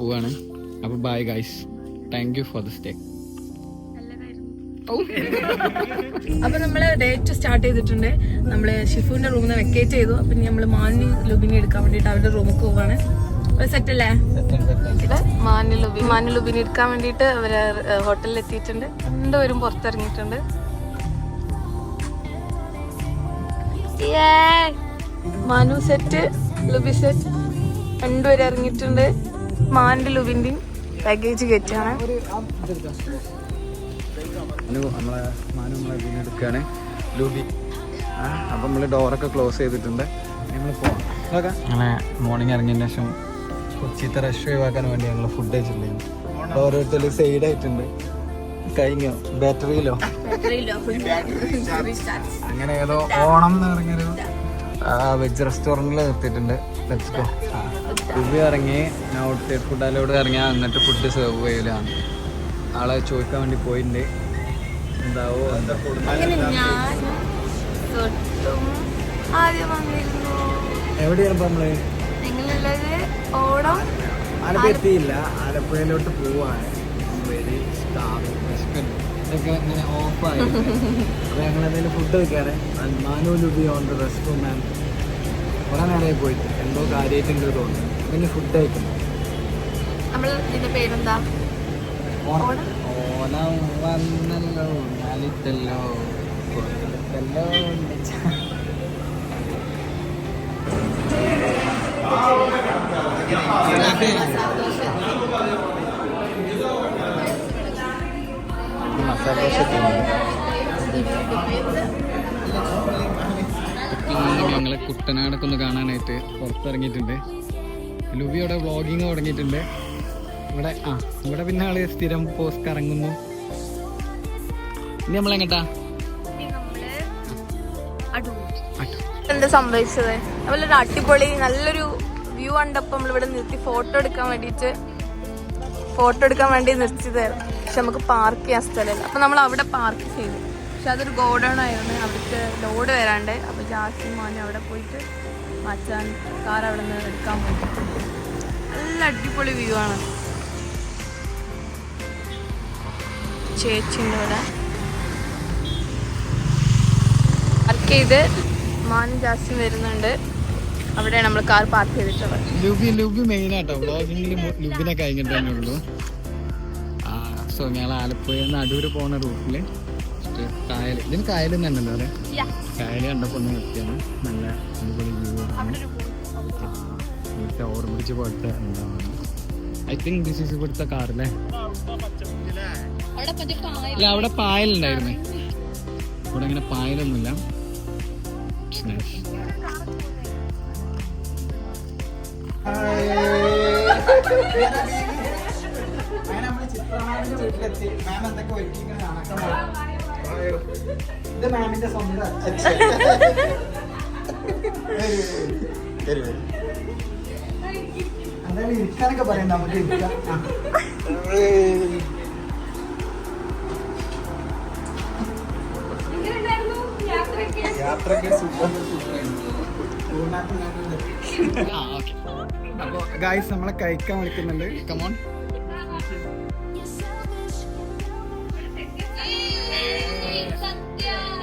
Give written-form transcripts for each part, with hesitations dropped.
പോവാണ്. അപ്പൊ bye guys, thank you for the stay. അപ്പൊ നമ്മള് ഡേറ്റ് സ്റ്റാർട്ട് ചെയ്തിട്ടുണ്ട്. നമ്മള് ഷിഫുവിന്റെ റൂമിൽ നിന്ന് വെക്കേറ്റ് ചെയ്തു. അപ്പൊ നമ്മള് മാനി ലുബിനെ എടുക്കാൻ വേണ്ടിട്ട് അവരുടെ റൂമിൽ പോവാണ്. സെറ്റ് അല്ലേ? മാനി ലുബിനെ എടുക്കാൻ വേണ്ടിട്ട് അവര് ഹോട്ടലിൽ എത്തിയിട്ടുണ്ട്. രണ്ടുപേരും പുറത്തിറങ്ങിയിട്ടുണ്ട്. മാനു സെറ്റ്, ലുബി സെറ്റ്, രണ്ടുപേരും ഇറങ്ങിയിട്ടുണ്ട്. മാന്റെ ലുബിന്റെയും പാക്കേജ് കയറ്റാണ്. നമ്മളെ മാനു നമ്മളെ എടുക്കുകയാണ് ലൂബി. അപ്പം നമ്മൾ ഡോറൊക്കെ ക്ലോസ് ചെയ്തിട്ടുണ്ട്. നമ്മൾ പോകാം. അങ്ങനെ മോർണിംഗ് ഇറങ്ങിയതിന് ശേഷം കൊച്ചിത്തെ റഷ് ഒഴിവാക്കാൻ വേണ്ടി ഞങ്ങൾ ഫുഡ് കഴിച്ചിട്ടുണ്ടായിരുന്നു. ഓരോരുത്തർ സൈഡായിട്ടുണ്ട്. കഴിഞ്ഞോ ബാറ്ററിയിലോ അങ്ങനെ ഏതോ ഓണം എന്ന് പറഞ്ഞൊരു വെജ് റെസ്റ്റോറൻറ്റിൽ നിർത്തിയിട്ടുണ്ട്. Let's go. ലൂബി ഇറങ്ങി ഔട്ട് സൈഡ് ഫുഡ് അലോട് ഇറങ്ങിയാൽ അങ്ങനത്തെ ഫുഡ് സെർവ് ചെയ്യലാണ്. ആളെ ചോദിക്കാൻ വേണ്ടി പോയിട്ടുണ്ട്. എന്താവോ എവിടെയാണ് ഇപ്പൊ നമ്മള്? ആലപ്പുഴ എത്തിയില്ല, ആലപ്പുഴയിലോട്ട് പോവാണ്. ഇതൊക്കെ ഇങ്ങനെ ഓഫായി. അപ്പൊ ഞങ്ങൾ എന്തെങ്കിലും ഫുഡ് കഴിക്കാറ്. Manu Lubi on the restaurant. കുറെ നേരമായി പോയിട്ട് എന്തോ കാര്യമായിട്ടുണ്ട് തോന്നുന്നു. പിന്നെ ഫുഡ് കഴിക്കുന്നു. ഓണം വന്നല്ലോ, ഞാലിട്ടല്ലോ, കൊടുത്തല്ലോ. ഞങ്ങളെ കുട്ടനാടൊക്കെ ഒന്ന് കാണാനായിട്ട് പുറത്തിറങ്ങിയിട്ടുണ്ട്. ലുബിയോടെ വ്ളോഗിങ് തുടങ്ങിയിട്ടുണ്ട്. ഇവിടെ പിന്നെ ആള് സ്ഥിരം പോസ്റ്റ് ഇറങ്ങുന്നു. ഇനി നമ്മളെങ്ങട്ടാ? എന്താ സംഭവിച്ചത്? നമ്മളൊരു അടിപൊളി നല്ലൊരു വ്യൂ കണ്ടപ്പോ നമ്മളിവിടെ നിർത്തി ഫോട്ടോ എടുക്കാൻ വേണ്ടി നിർത്തിയതായിരുന്നു. പക്ഷെ നമുക്ക് പാർക്ക് ചെയ്യാൻ സ്ഥലമില്ല. അപ്പൊ നമ്മൾ അവിടെ പാർക്ക് ചെയ്തു. പക്ഷെ അതൊരു ഗോഡൗൺ ആയിരുന്നു. അവിടുത്തെ ലോഡ് വരാണ്ട്. അപ്പൊ ജാസ്തി മോനെ അവിടെ പോയിട്ട് മാറ്റാൻ കാർ അവിടെ നിന്ന് എടുക്കാൻ പോയി. നല്ല അടിപൊളി വ്യൂ ആണ്. ചേച്ചിൻ്റെ ഇവിടെ പാർക്ക് ചെയ്ത് മാനും ജാസ്തി വരുന്നുണ്ട്. അവിടെയാണ് നമ്മൾ കാർ പാർക്ക് ചെയ്തിട്ടുള്ളത്. ലുബി മെയിൻ ആട്ടോ. വ്ളോഗിങ്ങിൽ ലുബിനെ കഴിഞ്ഞിട്ട് തന്നെ ഉള്ളൂ. സോ ഞങ്ങൾ ആലപ്പുഴയിൽ നിന്ന് അടൂര് പോകുന്ന റൂട്ടില് കായൽ, ഇതിന് കായൽ തന്നെയല്ലോ അല്ലെ? കായൽ കണ്ടപ്പോൾ ഒന്ന് നിർത്തിയാണ്. നല്ല അടിപൊളി വ്യൂ ആണ്. ഇവിടുത്തെ ഓവർബ്രിഡ്ജ് പോലത്തെ എന്താണ്, ഐ തിങ്ക് ദിസ് ഈസ് ഇവിടുത്തെ കാറല്ലേ? അല്ല, അവിടെ പായലുണ്ടായിരുന്നേ. ഇവിടെ അങ്ങനെ പായലൊന്നുമില്ല. ഇത് മാമിന്റെ സ്വന്തം എന്തായാലും ഇരിക്കാനൊക്കെ പറയാം. നമുക്ക് ഇരിക്കാം. യാത്രയൊക്കെ സൂപ്പർ. അപ്പൊ ഗായ്സ് നമ്മളെ കഴിക്കാൻ വിളിക്കുന്നുണ്ട്. കമോൺ.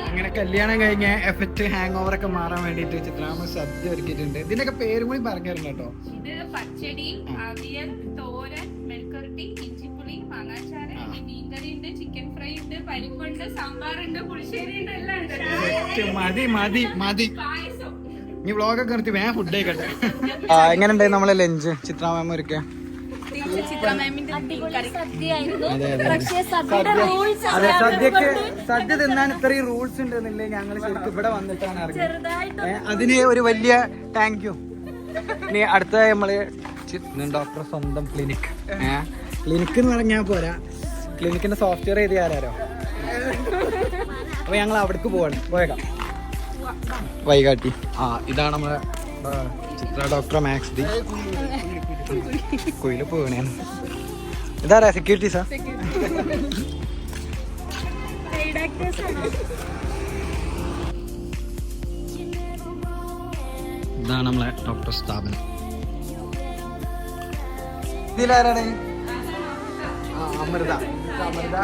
അങ്ങനെ കല്യാണം കഴിഞ്ഞ എഫക്റ്റ് ഹാങ് ഓവർ ഒക്കെ മാറാൻ വേണ്ടിട്ട് ചിത്രാമ്മ സദ്യ ഒരുക്കിയിട്ടുണ്ട്. ഇതിനൊക്കെ പേരും കൂടി പറഞ്ഞു തരണം കേട്ടോ. ഇത് പച്ചടി, അവിയൽ, തോരൻ, മെഴുക്കുവരട്ടി, ഇഞ്ചിപ്പുളി, മാങ്ങാച്ചാറ്, മീൻകറി ഉണ്ട്, ചിക്കൻ ഫ്രൈ ഉണ്ട്, പരിപ്പുണ്ട്, സാമ്പാറുണ്ട്, പുളിശ്ശേരി ഉണ്ട്, എല്ലാം ഉണ്ട്. മതി. പായസം. ഈ വ്ളോഗൊക്കെ നിർത്തി വേഗം ഫുഡ് കഴിക്കട്ടെ. എങ്ങനെ ഉണ്ടായി നമ്മളെ ലഞ്ച് ചിത്രാമ്മ ഒരുക്കുക? അതെ, സദ്യ തിന്നാൻ ഇത്രയും റൂൾസ് ഉണ്ടെന്നില്ലേ ഞങ്ങൾ ശരിക്കും ഇവിടെ വന്നിട്ടാണ് അറിഞ്ഞത്. അതിന് ഒരു വലിയ താങ്ക് യു. ഇനി അടുത്ത നമ്മള് ഡോക്ടർ സ്വന്തം ക്ലിനിക്. ക്ലിനിക്ക് എന്ന് പറഞ്ഞാൽ പോരാ, ക്ലിനിക്കിന്റെ സോഫ്റ്റ്വെയർ എഴുതി ആരാരോ. അപ്പൊ ഞങ്ങൾ അവിടേക്ക് പോയേക്കാം. വൈകാട്ടി. ഇതാണ് നമ്മളെ ചിത്ര ഡോക്ടർ മാക്സ് ഡി. കുയില് പോകണേ. ഇതാരാ സെക്യൂരിറ്റി സാർ? ഇതാണ് നമ്മളെ ഡോക്ടർ സ്ഥാപനം. ഇതിലാരാണ്? അമൃത. അമൃത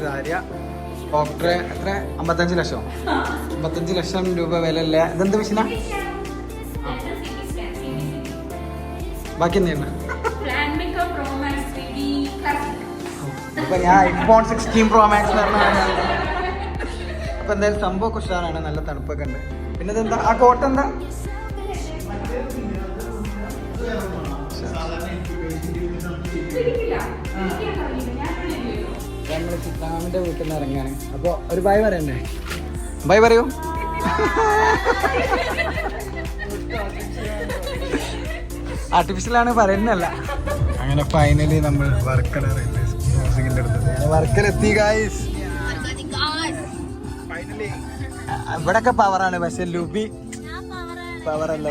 സാരിയ ഡോക്ടറെ എത്ര 55 ലക്ഷം 55 ലക്ഷം രൂപ വില ഇല്ല. ഇതെന്ത് മെഷീനാ? ബാക്കി എന്താണ്? ഇപ്പൊ ഞാൻ ഐഫോൺ 16 Pro Max അപ്പൊ എന്തായാലും സംഭവം ഉഷാറാണ്. നല്ല തണുപ്പൊക്കെ ഉണ്ട്. പിന്നെ ഇതെന്താ ആ കോട്ട എന്താ? നമ്മള് ചിത്താമിന്റെ വീട്ടിൽ നിന്ന് ഇറങ്ങാണ്. അപ്പൊ ഒരു ബൈ പറയണ്ടേ? ബൈ പറയൂ. ആർട്ടിഫിഷ്യലാണ് പറയുന്നല്ല. അങ്ങനെ ഫൈനലി നമ്മൾ വർക്കല റെയിൽവേ ക്രോസിംഗിന്റെ അടുത്ത് വർക്കലെത്തി ഗായ്സ്. ഇവിടൊക്കെ പവറാണ്, പക്ഷെ ലുബി പവറല്ല.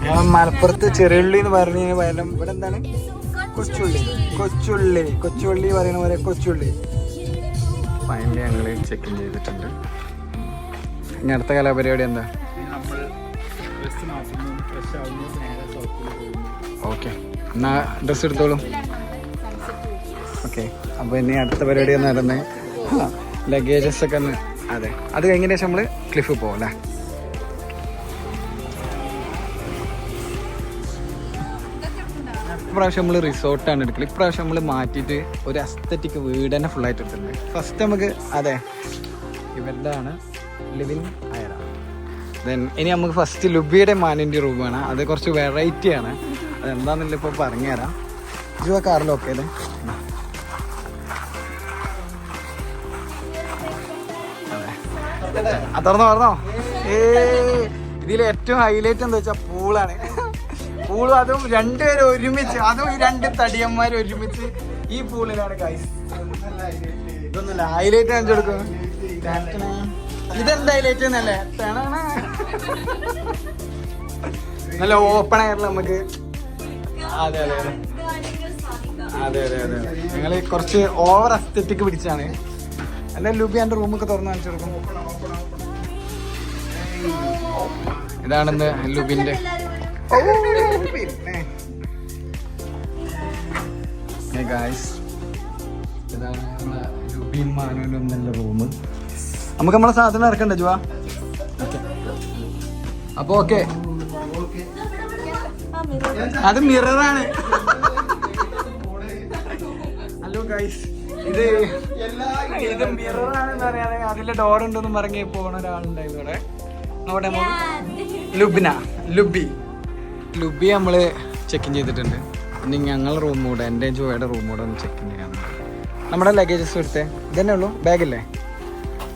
ഞാൻ മലപ്പുറത്ത് ചെറിയുള്ളി എന്ന് പറഞ്ഞു പോയാലും ഇവിടെ എന്താണ് കൊച്ചുള്ളി പറയുന്ന പോലെ കൊച്ചുള്ളി. ഫൈനലി ഞങ്ങൾ ചെക്ക് ഇൻ ചെയ്തിട്ടുണ്ട്. ഇനി അടുത്ത കലാപരിപാടി എന്താ? ഓക്കെ, എന്നാ ഡ്രസ്സ് എടുത്തോളൂ. ഓക്കെ, അപ്പൊ ഇനി അടുത്ത പരിപാടി എന്ന് പറയുന്നത് ലഗേജസ് ഒക്കെ ഒന്ന്. അതെ, അത് കഴിഞ്ഞ ശേഷം നമ്മള് ക്ലിഫ് പോകും അല്ലേ? ഇപ്രാവശ്യം നമ്മൾ റിസോർട്ടാണ് എടുക്കല്. ഇപ്രാവശ്യം നമ്മൾ മാറ്റിയിട്ട് ഒരു അസ്തറ്റിക് വീട് തന്നെ ഫുള്ളായിട്ട് എടുത്തിട്ടുണ്ട്. ഫസ്റ്റ് നമുക്ക് അതെ ഇവരുടെയാണ് ലിവിങ് അയറ. ദെൻ ഇനി നമുക്ക് ഫസ്റ്റ് ലുബിയുടെ മാനിൻ്റെ റൂമാണ്. അത് കുറച്ച് വെറൈറ്റി ആണ്. അതെന്താന്നില്ല ഇപ്പോൾ പറഞ്ഞുതരാം. ആ കാറിലൊക്കെ അല്ലേ? അതെ, തുറന്നോ. ഇതിൽ ഏറ്റവും ഹൈലൈറ്റ് എന്താ വെച്ചാൽ പൂളാണ്. പൂളും അതും രണ്ടുപേരും ഒരുമിച്ച്, അതും ഈ 2 തടിയന്മാർ ഒരുമിച്ച് ഈ പൂളിലാണ് ഗൈസ്. ഇതൊന്നല്ല ഹൈലൈറ്റ് കാണിച്ചു കൊടുക്കും. ഇതെന്താ ഹൈലൈറ്റ് എന്നല്ലേ? നല്ല ഓപ്പൺ എയറിൽ നമുക്ക്. അതെ ഞങ്ങൾ കുറച്ച് ഓവർ അസ്തെറ്റിക് പിടിച്ചാണ്. അല്ല ലുബി എൻ്റെ റൂമൊക്കെ തുറന്ന് കാണിച്ചു കൊടുക്കും. ഇതാണെന്ന് ലുബിന്റെ ഇതാണ് നമ്മളെ ലുബിയും മാനുവിനും നല്ല റൂം. നമുക്ക് നമ്മളെ സാധനം ഇറക്കണ്ടേ ജുവാ? അപ്പൊ ഓക്കെ, അത് മിററാണ്. ഹലോ ഗൈസ്, ഇത് മിററാണെന്ന് പറയാതെ അതിലെ ഡോർ ഉണ്ടെന്നും പറഞ്ഞ് പോണ ഒരാളുണ്ടായിരുന്നു ഇവിടെ. അവിടെ ലുബി നമ്മള് ചെക്ക് ഇൻ ചെയ്തിട്ടുണ്ട്. ഇനി ഞങ്ങളുടെ റൂം കൂടെ, എൻ്റെ ജോയുടെ റൂം കൂടെ ഒന്ന് ചെക്ക് ഇൻ ചെയ്യാൻ. നമ്മുടെ ലഗേജസ് എടുത്തേ. ഇതന്നെ ഉള്ളൂ, ബാഗില്ലേ?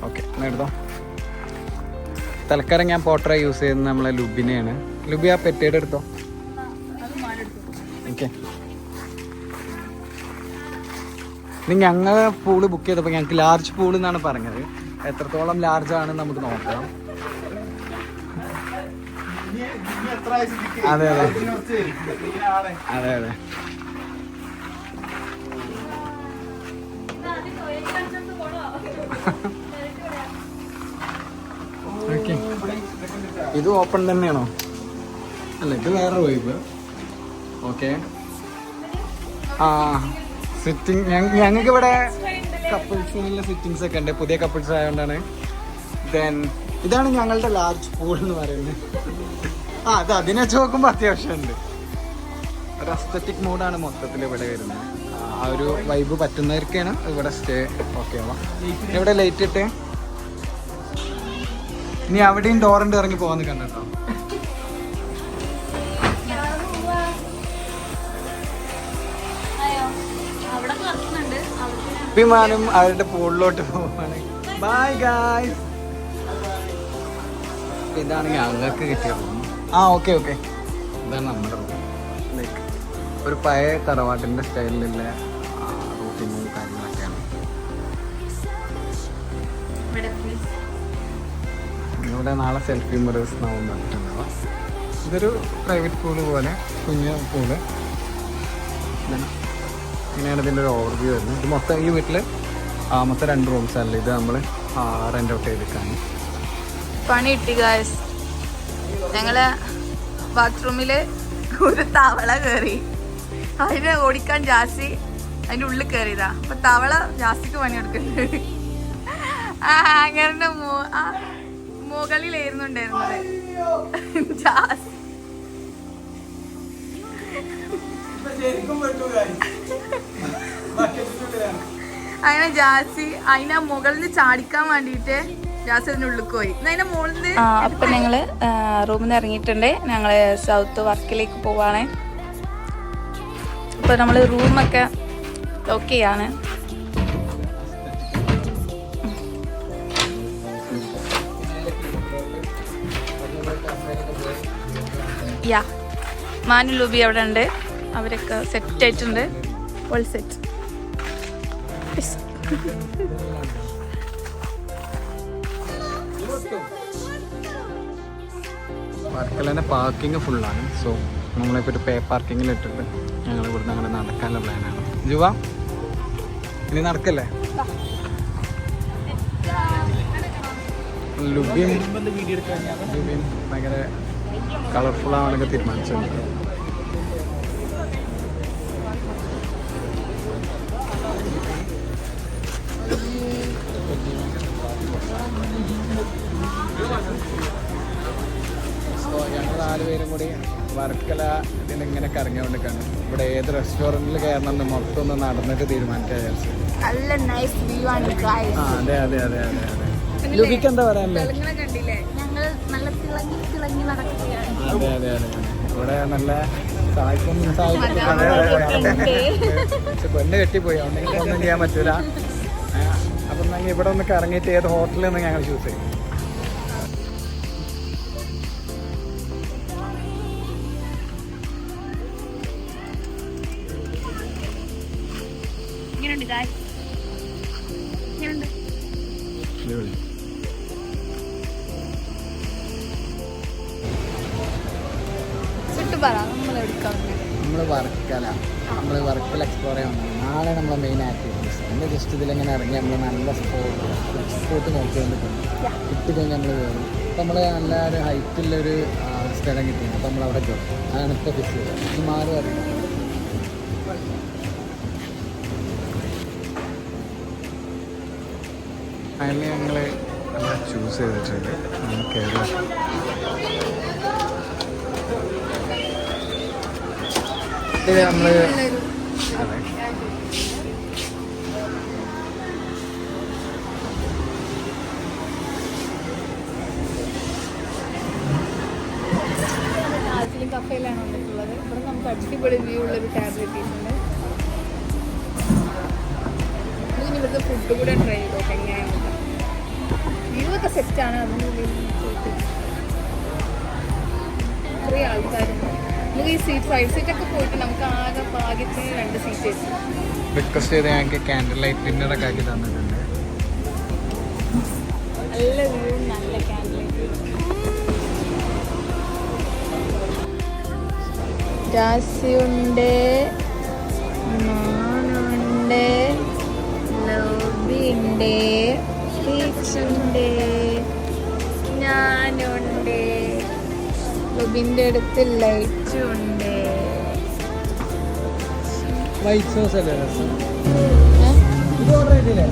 ഓക്കെ, എന്നാൽ എടുത്തോ. തൽക്കാലം ഞാൻ പോട്ടറ യൂസ് ചെയ്യുന്നത് നമ്മളെ ലുബിനെയാണ്. ലുബി ആ പെട്ടിയുടെ എടുത്തോ. ഓക്കെ, ഇനി ഞങ്ങൾ പൂള് ബുക്ക് ചെയ്തപ്പോൾ ഞങ്ങൾക്ക് ലാർജ് പൂൾ എന്നാണ് പറഞ്ഞത്. എത്രത്തോളം ലാർജ് ആണ് നമുക്ക് നോക്കാം. അതെ ഓക്കെ, ഇത് ഓപ്പൺ തന്നെയാണോ? അല്ല, ഇത് വേറെ വൈബ്. ഓക്കെ, സിറ്റിംഗ് ഞങ്ങൾക്ക് ഇവിടെ കപ്പിൾസിനുള്ള സിറ്റിങ്സ് ഒക്കെ ഉണ്ട്. പുതിയ കപ്പിൾസ് ആയതുകൊണ്ടാണ്. ദെൻ ഇതാണ് ഞങ്ങളുടെ ലാർജ് പൂൾ എന്ന് പറയുന്നത്. അത് അതിനെ വെച്ച് നോക്കുമ്പോൾ അത്യാവശ്യമുണ്ട്. ഒരു അസ്തറ്റിക് മൂഡാണ് മൊത്തത്തിൽ ഇവിടെ വരുന്നത്. ആ ഒരു വൈബ് പറ്റുന്നവർക്കാണ് ഇവിടെ സ്റ്റേ ഓക്കെ ആവാം. ഇവിടെ ലൈറ്റ് ഇട്ട് ഇനി അവിടെയും ഡോറിൻ്റെ ഇറങ്ങി പോകാൻ കണ്ടോ. വിമാനം അവരുടെ പൂളിലോട്ട് പോവാണ്. Bye guys. ഇതാണ് ഞങ്ങൾക്ക് കിട്ടിയ റൂം. ഓക്കെ, ഇതാണ് നമ്മുടെ റൂം. ലൈക്ക് ഒരു പഴയ തറവാട്ടിൻ്റെ സ്റ്റൈലിലുള്ള റൂട്ടിങ്ങും കാര്യങ്ങളൊക്കെയാണ്. ഇവിടെ നാളെ സെൽഫി മിറേഴ്സ് നാവും പറഞ്ഞിട്ടുണ്ടാവുക. ഇതൊരു പ്രൈവറ്റ് പൂള് പോലെ കുഞ്ഞു പൂള്. ഇങ്ങനെയാണ് ഇതിൻ്റെ ഒരു ഓവർവ്യൂ വരുന്നത്. ഇത് മൊത്തം ഈ വീട്ടിൽ മൊത്തം 2 റൂംസ് അല്ല. ഇത് നമ്മൾ റെൻ്റ് ഔട്ട് ചെയ്തിട്ടാണ്. പണി കിട്ടി ഗായ്സ്. ഞങ്ങള് ബാത്റൂമില് ഒരു തവള കയറി. അതിനെ ഓടിക്കാൻ ജാസി അതിന്റെ ഉള്ളിൽ കയറിയതാ. അപ്പൊ തവള ജാസിക്ക് പണിയെടുക്കുന്നുണ്ട്. അങ്ങനെ മുകളിലായിരുന്നു ഉണ്ടായിരുന്നത് ജാസി. അങ്ങനെ ജാസി അതിനെ മുകളിൽ ചാടിക്കാൻ വേണ്ടിട്ട് ജാസി അതിന്റെ ഉള്ളിൽ പോയി. അതിന്റെ മുകളിൽ അപ്പൊ ഞങ്ങള് റൂമിൽ നിന്ന് ഇറങ്ങിയിട്ടുണ്ട്. ഞങ്ങള് സൗത്ത് വർക്കിലേക്ക് പോവാണ്. ഇപ്പൊ നമ്മള് റൂമൊക്കെ ലോക്ക് ചെയ്യാണ്. യാ മാനു ലൂബി അവിടെ ഉണ്ട്. അവരൊക്കെ സെറ്റ് ആയിട്ടുണ്ട്. All set. വർക്കല പാർക്കിംഗ് ഫുള്ളാണ്. സോ നമ്മളിപ്പോൾ ഒരു പേ പാർക്കിങ്ങിൽ ഇട്ടിട്ട് ഞങ്ങൾ ഇവിടുന്ന് അങ്ങനെ നടക്കാനുള്ള പ്ലാനാണ്. ജുവ ഇനി നടക്കല്ലേ? ലുബിയും ഭയങ്കര കളർഫുൾ ആവാനൊക്കെ തീരുമാനിച്ചിട്ടുണ്ട്. ഞങ്ങൾ 4 പേരും കൂടി വർക്കല ഇതിനിങ്ങനെ കറങ്ങിക്കൊണ്ടിരിക്കുകയാണ്. ഇവിടെ ഏത് റെസ്റ്റോറൻറ്റിൽ കയറണം എന്ന് മൊത്തം ഒന്ന് നടന്നിട്ട് തീരുമാനിക്കാൻ വിചാരിച്ചു. നല്ല നൈസ് വ്യൂ ആണ്. അതെ അതെ അതെ അതെ അതെ. ലുബിക്ക് എന്താ പറയാനല്ലേ? ഞങ്ങൾ നല്ല തിളങ്ങി നടക്കുകയാണ്. അതെ അതെ അതെ. ഇവിടെ നല്ല പെണ്ണ് കെട്ടിപ്പോയി. അതുകൊണ്ട് ഒന്നും ചെയ്യാൻ പറ്റൂല. അപ്പം ഞങ്ങൾ ഇവിടെ ഒന്ന് കറങ്ങിയിട്ട് ഏത് ഹോട്ടലിൽ നിന്ന് ഞങ്ങൾ ചൂസ് ചെയ്യും. നമ്മൾ വർക്കല എക്സ്പ്ലോർ ചെയ്യാൻ വന്നത്. നാളെ നമ്മളെ മെയിൻ ആക്ടിവിറ്റീസ്. നമ്മൾ ജസ്റ്റ് ഇതിലെങ്ങനെ ഇറങ്ങി നമ്മൾ നല്ല സ്പോട്ട് നോക്കിക്കൊണ്ടിരിക്കുന്നു. കിട്ടിക്കഴിഞ്ഞാൽ നമ്മൾ കയറും. അപ്പോൾ നമ്മൾ നല്ല ഒരു ഹൈറ്റുള്ളൊരു സ്ഥലം കിട്ടിയിരുന്നു. അപ്പോൾ നമ്മൾ അവിടെ കയറും. അതാണ് ഇപ്പോൾ ഫിക്സ് ചെയ്തത്. ഇത് മാറി അറിയാം. അതിൽ ഞങ്ങൾ ചൂസ് ചെയ്തിട്ടുണ്ട്. കേരള ഇത് നമ്മൾ അതെ കഫേയിലാണ് വന്നിട്ടുള്ളത്. ഇവിടെ നമുക്ക് അടിപൊളി വ്യൂ ഉള്ളൊരു ടാബ് കിട്ടിയിട്ടുണ്ട്. ഇനി ഇവിടുത്തെ ഫുഡ് കൂടെ ട്രൈ ചെയ്ത് നോക്കാം എങ്ങനെയാണ്. വ്യൂ ഒക്കെ സെറ്റാണ്. അതിനുള്ളിൽ കുറേ ആൾക്കാരുണ്ട്. നമുക്ക് ഈ സീറ്റ് 5 സീറ്റൊക്കെ പോയിട്ട് നമുക്ക് ആകെ ഭാഗ്യത്തിന് 2 സീറ്റ് റിക്വസ്റ്റ് ചെയ്ത് ഞങ്ങൾക്ക് ക്യാൻഡിൽ ലൈറ്റ് ഡിന്നറൊക്കെ ആക്കി തന്നിട്ടുണ്ട്. നല്ല വ്യൂ, നല്ല ക്യാൻഡിൽ ലൈറ്റ്. ജാസിയുണ്ട്, മാനുണ്ട്, ലോബിയുണ്ട്, ടീച്ചുണ്ട്, ഞാനുണ്ട്. ലോബിൻ്റെ അടുത്ത് ലൈറ്റും ഉണ്ട്. വൈറ്റ് സോസ് അല്ലേ രസം? ഇത് ഓർഡർ ചെയ്തില്ലേ?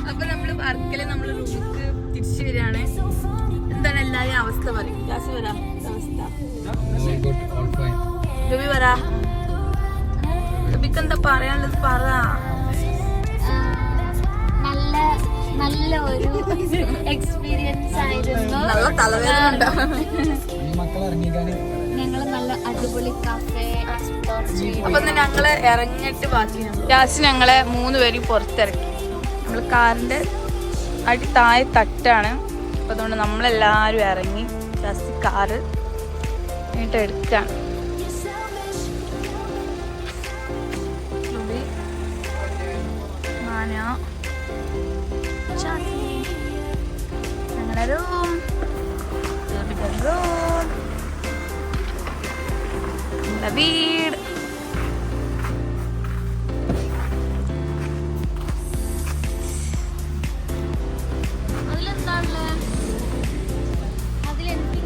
അപ്പൊ നമ്മള് വർക്കല് നമ്മള് റൂമിക്ക് തിരിച്ചു വരികയാണ്. എന്താണ് എല്ലാവരും അവസ്ഥ പറയും. ജാസി വരാ അവസ്ഥ. രവി വരാ. രവിക്ക് എന്താ പറയാനുള്ളത്? പറ. നല്ല ഒരു എക്സ്പീരിയൻസ് ആയിരുന്നു. നല്ല തലവേദന. ഞങ്ങള് നല്ല അടിപൊളി കഫേ എക്സ്പ്ലോർ ചെയ്യും. അപ്പൊ ഞങ്ങള് ഇറങ്ങിയിട്ട് ബാക്കി ലാസ്റ്റ് ഞങ്ങളെ 3 പേരും പുറത്തിറക്കി. നമ്മൾ കാറിന്റെ അടി താഴെ തട്ടാണ്. അപ്പൊ അതുകൊണ്ട് നമ്മളെല്ലാരും ഇറങ്ങി ലാസ്റ്റ് കാറ് എന്നിട്ട് എടുക്കാണ്. ഞങ്ങളുടെ റൂം വീട്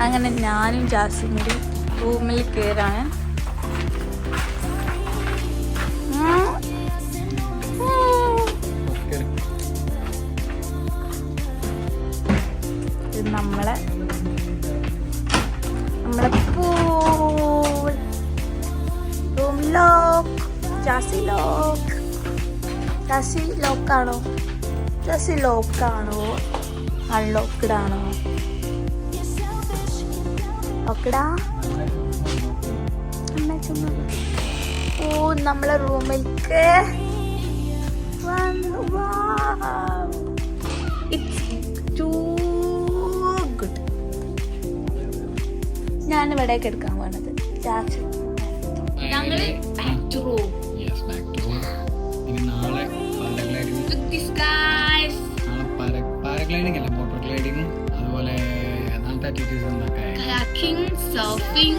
അങ്ങനെ ഞാനും ജാസിയും കൂടി റൂമിൽ കയറാണ്. ഇത് നമ്മളെ pool room lock. Jassi lock. Jassi ലോക്കാണോ? ജാസി ലോക്കാണോ അൺലോക്ക്ഡ് ആണോ? ലോക്കഡാ? ഓ നമ്മളെ റൂമിലേക്ക് ഞാൻ ഇവിടേക്ക് എടുക്കാൻ പോണത്. ഞങ്ങള് back to room. Yes, back to room. ഇനി നാളെ പാരഗ്ലൈഡിങ്, Look this guys. നാളെ പാരഗ്ലൈഡിങ് അല്ല മോട്ടോർ ഗ്ലൈഡിങ്ങും അതുപോലെ നാളത്തെ ആക്ടിവിറ്റീസ് എന്തൊക്കെ Kayaking, surfing,